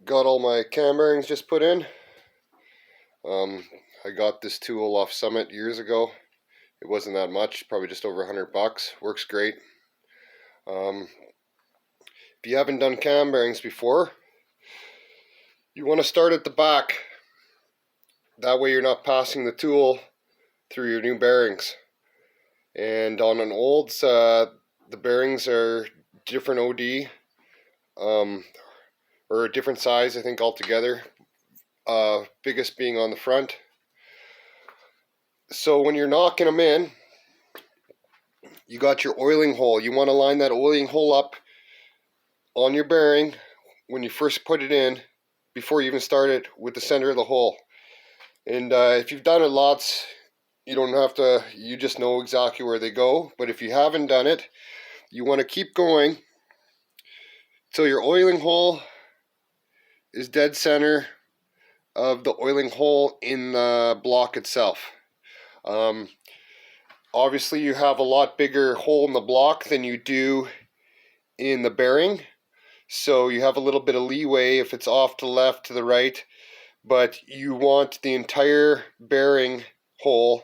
Got all my cam bearings just put in. I got this tool off Summit years ago. It wasn't that much, probably just over $100. Works great. If you haven't done cam bearings before, you want to start at the back. That way you're not passing the tool through your new bearings. And on an olds, the bearings are different OD, or a different size, I think, altogether. Biggest being on the front. So when you're knocking them in, you got your oiling hole. You want to line that oiling hole up on your bearing when you first put it in, before you even start it, with the center of the hole. And if you've done it lots, you don't have to, you just know exactly where they go. But if you haven't done it, you want to keep going till your oiling hole is dead center of the oiling hole in the block itself. Obviously you have a lot bigger hole in the block than you do in the bearing, so you have a little bit of leeway if it's off to the left, to the right, but you want the entire bearing hole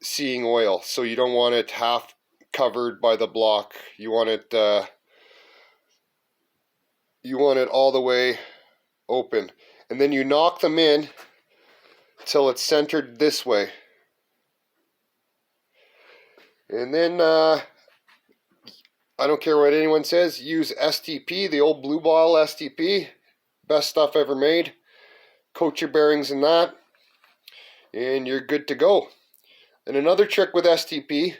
seeing oil, so you don't want it half covered by the block. You want it all the way open, and then you knock them in till it's centered this way. And then I don't care what anyone says, use STP, the old Blue Ball STP, best stuff ever made. Coat your bearings in that, and you're good to go. And another trick with STP,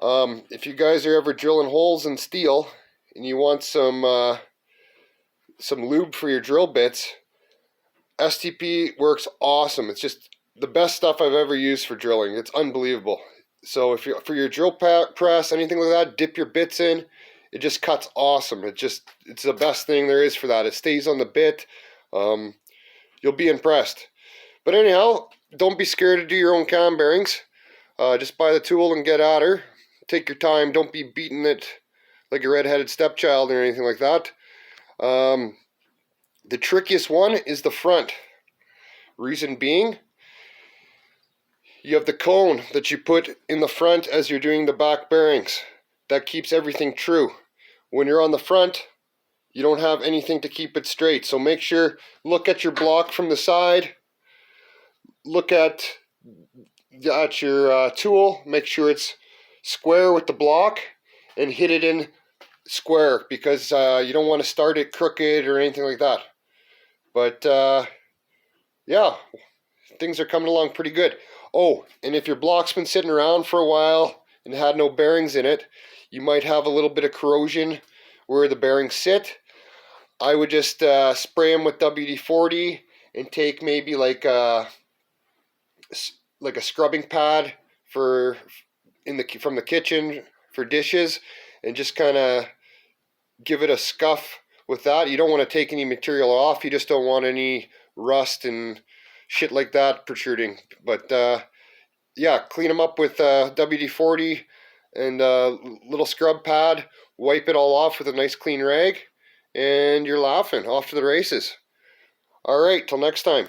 if you guys are ever drilling holes in steel and you want some lube for your drill bits, STP works awesome. It's just the best stuff I've ever used for drilling. It's unbelievable. So if you're for your drill press, anything like that, dip your bits in. It just cuts awesome. It's the best thing there is for that. It stays on the bit. You'll be impressed. But anyhow, don't be scared to do your own cam bearings. Just buy the tool and get at her. Take your time. Don't be beating it like a red-headed stepchild or anything like that. The trickiest one is the front. Reason being, you have the cone that you put in the front as you're doing the back bearings. That keeps everything true. When you're on the front, you don't have anything to keep it straight. So make sure, look at your block from the side. Look at your tool. Make sure it's square with the block and hit it in square, because you don't want to start it crooked or anything like that. But yeah, things are coming along pretty good. Oh, and if your block's been sitting around for a while and had no bearings in it, you might have a little bit of corrosion where the bearings sit. I would just spray them with WD-40 and take maybe like a scrubbing pad from the kitchen for dishes, and just kind of give it a scuff with that. You don't want to take any material off. You just don't want any rust and shit like that protruding. But yeah, clean them up with WD-40 and a little scrub pad. Wipe it all off with a nice clean rag, and you're laughing off to the races. All right, till next time.